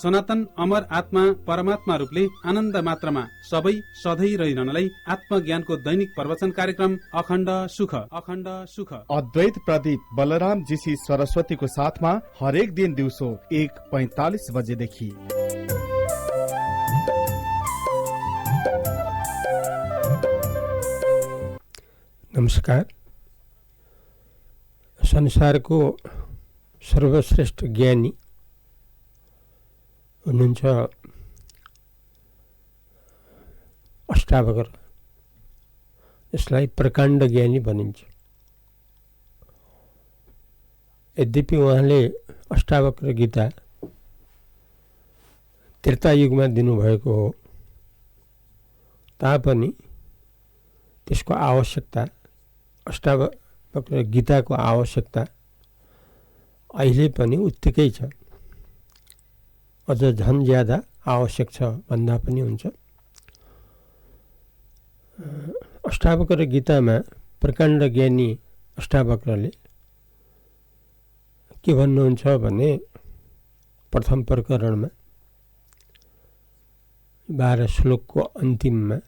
सनातन अमर आत्मा परमात्मा रूपले आनन्द मात्रामा सबै सधैँ रहिरहनलाई आत्मज्ञानको दैनिक प्रवचन कार्यक्रम अखण्ड सुख अद्वैत प्रदीप बलराम जीसी सरस्वतीको साथमा हरेक दिन दिउँसो 1:45 बजेदेखि। नमस्कार। संसारको सर्वश्रेष्ठ ज्ञानी हुनुहुन्छ अष्टावक्र, यसलाई प्रकाण्ड ज्ञानी भनिन्छ। यद्यपि उहाँले अष्टावक्र गीता त्रेतायुगमा दिनुभएको हो, तापनि त्यसको आवश्यकता, अष्टावक्र गीताको आवश्यकता अहिले पनि उत्तिकै छ, अझ झन् ज्यादा आवश्यक छ भन्दा पनि हुन्छ। अष्टावक्र गीतामा प्रकाण्ड ज्ञानी अष्टावक्रले के भन्नुहुन्छ भने, प्रथम प्रकरणमा 12 श्लोकको अन्तिममा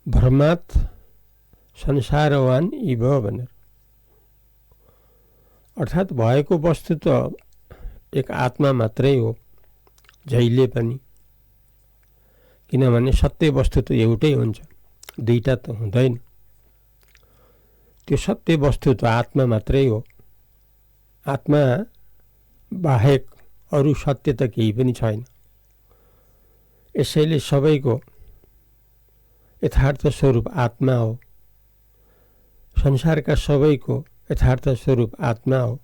भ्रमात् संसारवान इव भनेर, अर्थात् भएको वस्तु त एक आत्मा मात्रै हो जहिले पनि, किनभने सत्य वस्तु त एउटै हुन्छ, दुईटा त हुँदैन। त्यो सत्य वस्तु त आत्मा मात्रै हो, आत्मा बाहेक अरू सत्य त केही पनि छैन। यसैले सबैको यथार्थ स्वरूप आत्मा हो, संसारका सबैको यथार्थ स्वरूप आत्मा हो,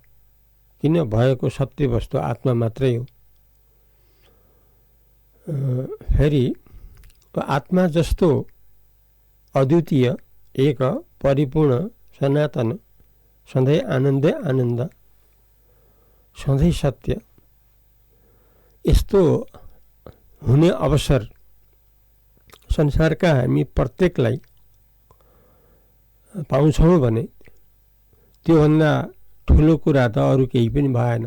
किन भएको सत्य वस्तु आत्मा मात्रै हो। फेरि आत्मा जस्तो अद्वितीय, एक परिपूर्ण, सनातन, सधैँ आनन्दै आनन्द, सधैँ सत्य, यस्तो हुने अवसर संसारका हामी प्रत्येकलाई पाउँछौँ भने त्योभन्दा ठुलो कुरा त अरू केही पनि भएन।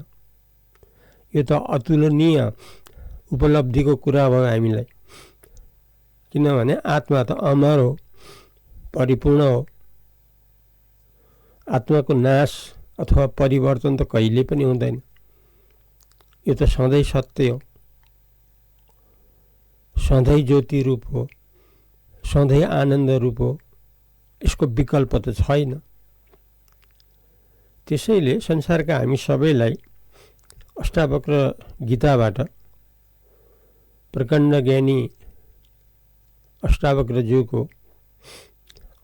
यो त अतुलनीय उपलब्धिको कुरा भयो हामीलाई, किनभने आत्मा त अमर हो, परिपूर्ण हो। आत्माको नाश अथवा परिवर्तन त कहिले पनि हुँदैन। यो त सधैँ सत्य हो, सधैँ ज्योति रूप हो, सधैँ आनन्द रूप हो, यसको विकल्प त छैन। त्यसैले संसारका हामी सबैलाई अष्टावक्र गीताबाट प्रकाण्ड ज्ञानी अष्टावक्रज्यूको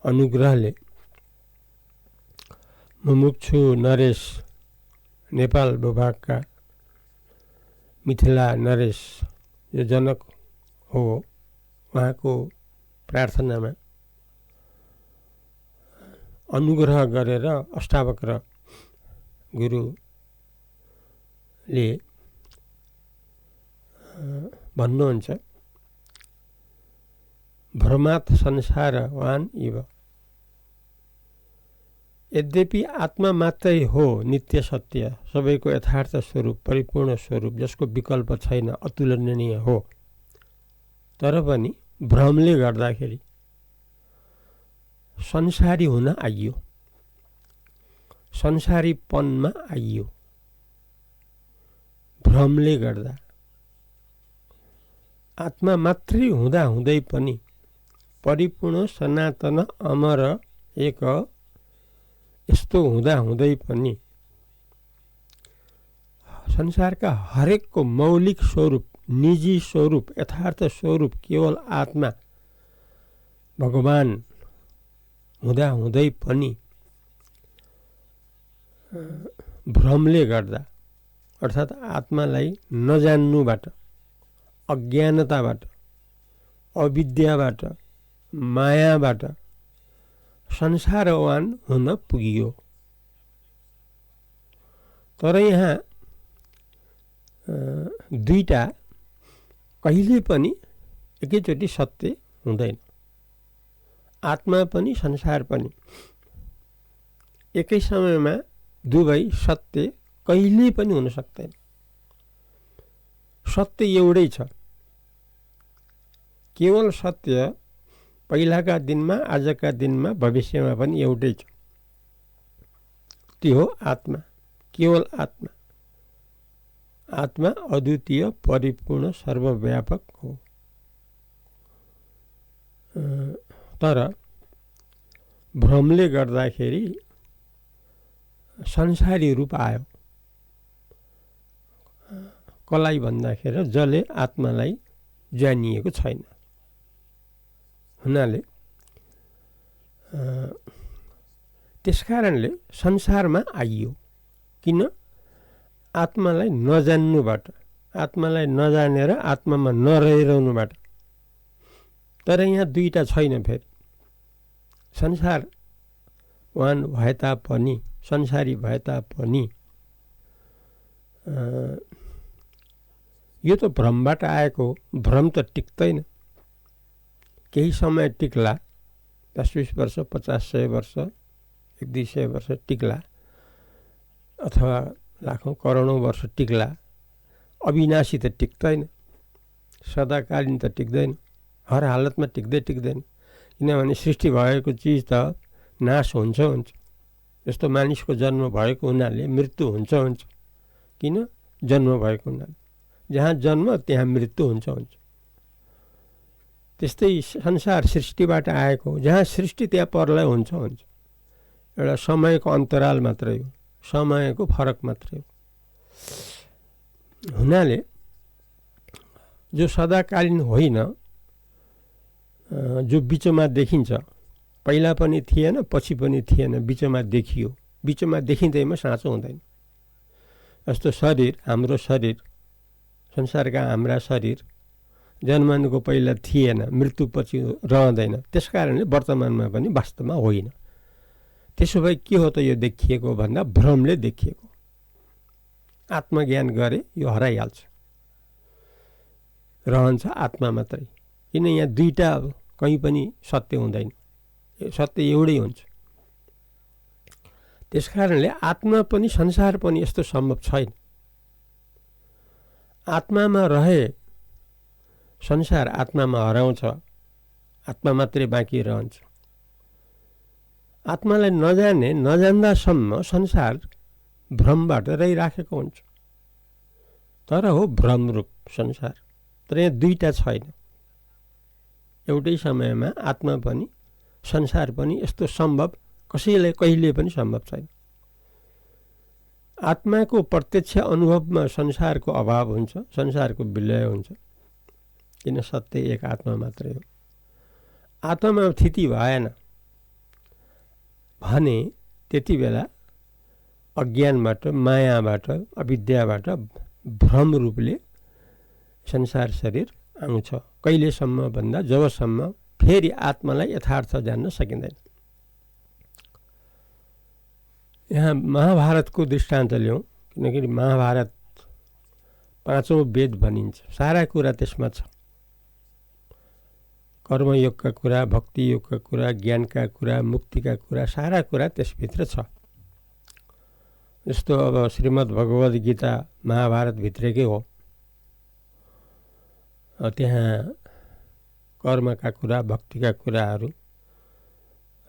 अनुग्रहले मुमुक्षु नरेश, नेपाल भूभागका मिथिला नरेश जो जनक हो, उहाँको प्रार्थनामा अनुग्रह गरेर अष्टावक्र गुरुले भन्नुहुन्छ, भ्रमात् संसारवान इव। यद्यपि आत्मा मात्रै हो नित्य सत्य, सबैको यथार्थ स्वरूप, परिपूर्ण स्वरूप, जसको विकल्प छैन, अतुलनीय हो, तर पनि भ्रमले गर्दाखेरि संसारी हुन आइयो, संसारीपनमा आइयो। भ्रमले गर्दा आत्मा मात्रै हुँदा हुँदै पनि परिपूर्ण, सनातन, अमर, एक, यस्तो हुँदा हुँदै पनि संसारका हरेकको मौलिक स्वरूप, निजी स्वरूप, यथार्थ स्वरूप केवल आत्मा भगवान हुँदा हुँदै पनि भ्रमले गर्दा, अर्थात् आत्मालाई नजान्नुबाट, अज्ञानताबाट, अविद्याबाट, मायाबाट संसारवान हुन पुगियो। तर यहाँ दुईटा कहिले पनि एकैचोटि सत्य हुँदैन। आत्मा पनि संसार पनि एकै समयमा दुवै सत्य कहिले पनि हुन सक्दैन। सत्य एउटै छ। केवल सत्य पहिलाका दिनमा, आजका दिनमा, भविष्यमा पनि एउटै छ। त्यो हो आत्मा, केवल आत्मा। आत्मा अद्वितीय, परिपूर्ण, सर्वव्यापक हो। तर भ्रमले गर्दाखेरि संसारी रूप आयो। कसलाई भन्दाखेरि जसले आत्मालाई जानिएको छैन। हुनाले त्यसकारणले संसारमा आइयो। किन? आत्मालाई नजान्नुबाट, आत्मालाई नजानेर आत्मामा नरहिरहनुबाट। तर यहाँ दुईटा छैन। फेरि संसारवान भए तापनि, संसारी भए तापनि यो त भ्रमबाट आएको। भ्रम त टिक्दैन। केही समय टिक्ला, 10-20 वर्ष, 50-100 वर्ष, 100-200 वर्ष टिक्ला, अथवा लाखौं करोडौं वर्ष टिक्ला। अविनाशी त टिक्दैन, सदाकालीन त टिक्दैन, हर हालतमा टिक्दैन। किनभने सृष्टि भएको चिज त नाश हुन्छ। जस्तो मानिसको जन्म भएको हुनाले मृत्यु हुन्छ। किन? जन्म भएको हुनाले। जहाँ जन्म त्यहाँ मृत्यु हुन्छ। त्यस्तै संसार सृष्टिबाट आएको, जहाँ सृष्टि त्यहाँ प्रलय हुन्छ। एउटा समयको अन्तराल मात्रै हो, समयको फरक मात्रै हो। हुनाले जो सदाकालीन होइन, जो बिचमा देखिन्छ, पहिला पनि थिएन, पछि पनि थिएन, बिचमा देखियो। बिचमा देखिँदैमा साँचो हुँदैन। जस्तो शरीर, हाम्रो शरीर, संसारका हाम्रा शरीर जन्मनुको पहिला थिएन, मृत्युपछि रहँदैन। त्यसकारणले वर्तमानमा पनि वास्तवमा होइन। त्यसो भए के हो त यो देखिएको भन्दा भ्रमले देखिएको। आत्मज्ञान गरे यो हराइहाल्छ, रहन्छ आत्मा मात्रै। किन? यहाँ दुईटा कहीँ पनि सत्य हुँदैन, सत्य एउटै हुन्छ। त्यसकारणले आत्मा पनि संसार पनि यस्तो सम्भव छैन। आत्मामा रहे संसार आत्मामा हराउँछ, आत्मा मात्रै बाँकी रहन्छ। आत्मालाई नजाने, नजान्दासम्म संसार भ्रमबाट रहिराखेको हुन्छ। तर हो भ्रमरूप संसार। तर यहाँ दुईटा छैन। एउटै समयमा आत्मा पनि संसार पनि यस्तो सम्भव कसैलाई कहिले पनि सम्भव छैन। आत्माको प्रत्यक्ष अनुभवमा संसारको अभाव हुन्छ, संसारको विलय हुन्छ। किन? सत्य एक आत्मा मात्रै हो। आत्मामा स्थिति भएन भने त्यति बेला अज्ञानबाट, मायाबाट, अविद्याबाट भ्रम रूपले संसार शरीर आउँछ। कहिलेसम्म भन्दा जबसम्म फेरि आत्मालाई यथार्थ जान्न सकिँदैन। यहाँ महाभारतको दृष्टान्त ल्याउँ, किनकि महाभारत पाँचौं वेद भनिन्छ। सारा कुरा त्यसमा छ। कर्मयोगका कुरा, भक्ति योगका कुरा, ज्ञानका कुरा, मुक्तिका कुरा, सारा कुरा त्यसभित्र छ। जस्तो अब श्रीमद् भगवद गीता महाभारतभित्रकै हो। त्यहाँ कर्मका कुरा, भक्तिका कुराहरू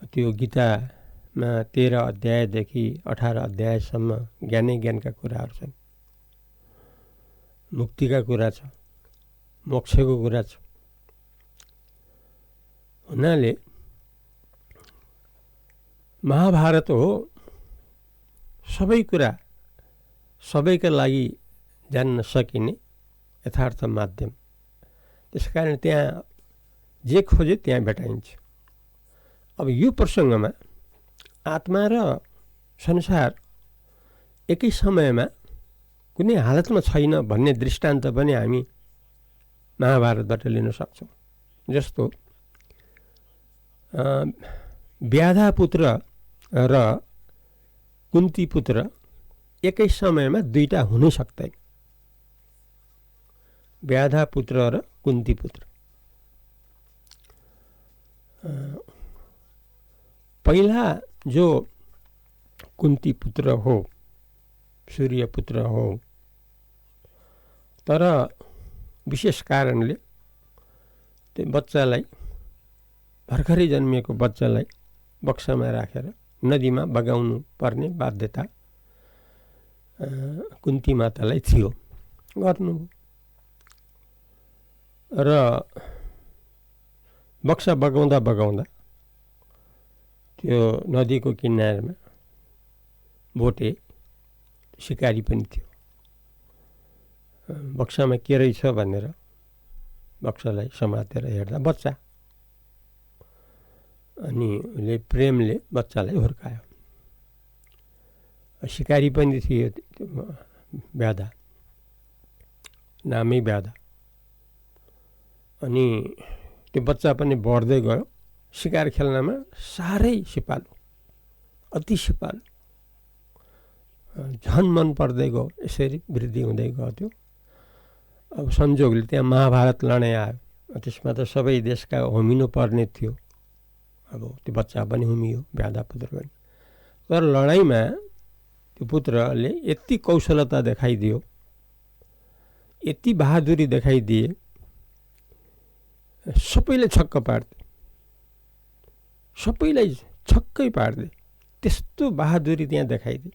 त्यो गीतामा 13 अध्यायदेखि 18 अध्यायसम्म ज्ञानै ज्ञानका कुराहरू छन्। मुक्तिका कुरा छ, मोक्षको कुरा छ। हुनाले महाभारत हो सबै कुरा सबैका लागि जान्न सकिने यथार्थ माध्यम। त्यसकारण त्यहाँ जे खोजे त्यहाँ भेटाइन्छ। अब यो प्रसङ्गमा आत्मा र संसार एकै समयमा कुनै हालतमा छैन भन्ने दृष्टान्त पनि हामी महाभारतबाट लिन सक्छौँ। जस्तो व्याधा पुत्र र कुन्ती पुत्र एकै समयमा दुईटा हुनै सक्दैन। व्याधा पुत्र र कुन्ती पुत्र। पहिला जो कुन्ती पुत्र हो, सूर्य पुत्र हो, तर विशेष कारणले त्यो बच्चालाई भर्खरै जन्मिएको बच्चालाई बक्सामा राखेर नदीमा बगाउनु पर्ने बाध्यता कुन्ती मातालाई थियो, गर्नु। र बक्सा बगाउँदा बगाउँदा त्यो नदीको किनारमा भोटे सिकारी पनि थियो। बक्सामा के रहेछ भनेर बक्सालाई समातेर हेर्दा बच्चा, अनि उसले प्रेमले बच्चालाई हुर्कायो। सिकारी पनि थियो व्याधा, नामै व्याधा। अनि त्यो बच्चा पनि बढ्दै गयो, शिकार खेल्नमा साह्रै सिपालु, अति सिपालु, झन् मन पर्दै गयो। यसरी वृद्धि हुँदै गयो। त्यो अब संजोगले त्यहाँ महाभारत लडाइँ आयो, त्यसमा त सबै देशका होमिनु पर्ने थियो। अब त्यो बच्चा पनि होमियो, व्याधा पुत्र पनि। तर लडाइँमा त्यो पुत्रले यति कौशलता देखाइदियो, यति बहादुरी देखाइदिए, सबैले छक्क पार्दे, सबैलाई छक्कै पार्दे। त्यस्तो बहादुरी त्यहाँ देखाइदिए।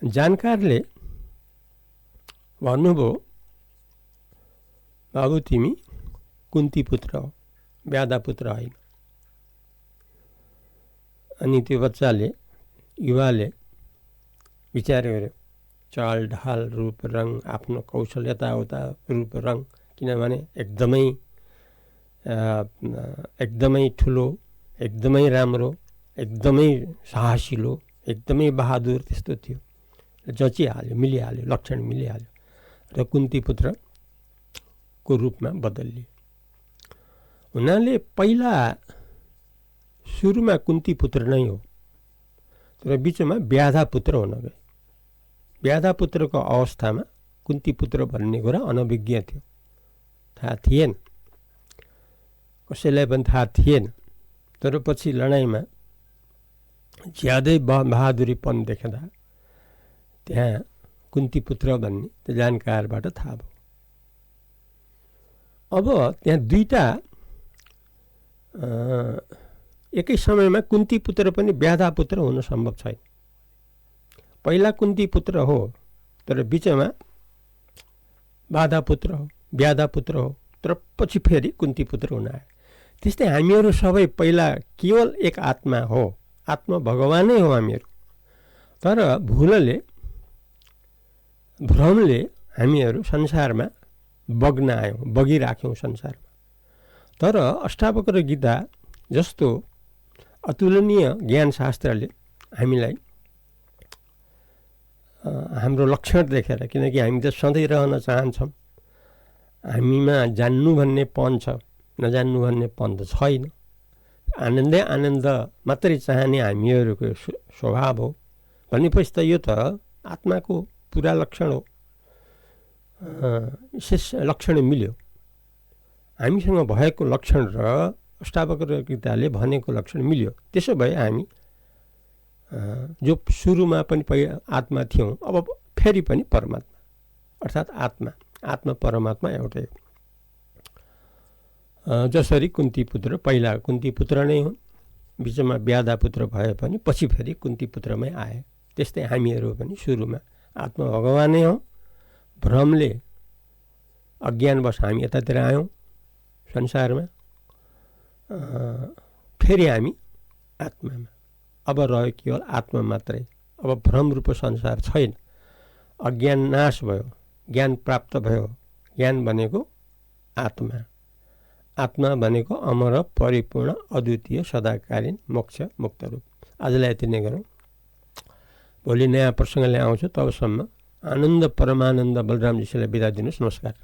जानकारले भन्नुभयो, बाबु तिमी कुन्ती पुत्र हो, व्याधा पुत्र होइन। अनि त्यो बच्चाले, युवाले विचार गर्यो, चाल ढाल रूप रङ, आफ्नो कौशल यताउता रूप रङ, किनभने एकदमै ठुलो, एकदमै राम्रो, एकदमै साहसिलो, एकदमै बहादुर त्यस्तो थियो। जचिहाल्यो, मिलिहाल्यो, लक्षण मिलिहाल्यो र कुन्ती पुत्रको रूपमा बदलियो। हुनाले पहिला सुरुमा कुन्ती पुत्र नै हो, तर बिचमा व्याधा पुत्र हुन गए। व्याधा पुत्रको अवस्थामा कुन्ती पुत्र भन्ने कुरा अनभिज्ञ थियो, थाहा थिएन, कसैलाई पनि थाहा थिएन। तर पछि लडाइँमा ज्यादै बहादुरीपन देख्दा त्यहाँ कुन्ती पुत्र भन्ने त्यो जानकारबाट थाहा भयो। अब त्यहाँ दुईटा एकै समयमा कुन्ती पुत्र पनि व्याधा पुत्र हुन सम्भव छैन। पहिला कुन्ती पुत्र हो, तर बिचमा बाधा पुत्र हो, व्याधा पुत्र हो, तर पछि फेरि कुन्ती पुत्र हुन आयो। त्यस्तै हामीहरू सबै पहिला केवल एक आत्मा हो, आत्मा भगवानै हो हामीहरू। तर भुलले, भ्रमले हामीहरू संसारमा बग्न आयौँ, बगिराख्यौँ संसारमा। तर अष्टावक्र गीता जस्तो अतुलनीय ज्ञान शास्त्रले हामीलाई हाम्रो लक्षण देखेर, किनकि हामी त सधैँ रहन चाहन्छौँ, हामीमा जान्नु भन्ने पन छ, नजान्नु भन्ने पन त छैन। आनन्दै आनन्द मात्रै चाहने हामीहरूको स्वभाव हो भनेपछि त यो त आत्माको पुरा लक्षण हो, विशेष लक्षण मिल्यो। हामीसँग भएको लक्षण र अष्टावक्र गीताले भनेको लक्षण मिल्यो। त्यसो भए हामी जो सुरुमा पनि आत्मा थियौँ, अब फेरि पनि परमात्मा, अर्थात् आत्मा परमात्मा एउटै हो। जसरी कुन्ती पुत्र पहिला कुन्ती पुत्र नै हुन्, बिचमा व्याधा पुत्र भए पनि पछि फेरि कुन्ती पुत्रमै आए। त्यस्तै हामीहरू पनि सुरुमा आत्मा भगवानै हौँ, भ्रमले अज्ञानवश हामी यतातिर आयौँ संसारमा, फेरि हामी आत्मामा। अब रह्यो केवल आत्मा मात्रै। अब भ्रमरूप संसार छैन, अज्ञान नाश भयो, ज्ञान प्राप्त भयो। ज्ञान भनेको आत्मा, आत्मा भनेको अमर परिपूर्ण अद्वितीय सदाकालीन मोक्ष मुक्त रूप। आजलाई यति नै गरौँ। भोलि नयाँ प्रसङ्गले आउँछु। तबसम्म आनन्द परमानन्द बलरामजीलाई बिदा दिनुहोस्। नमस्कार।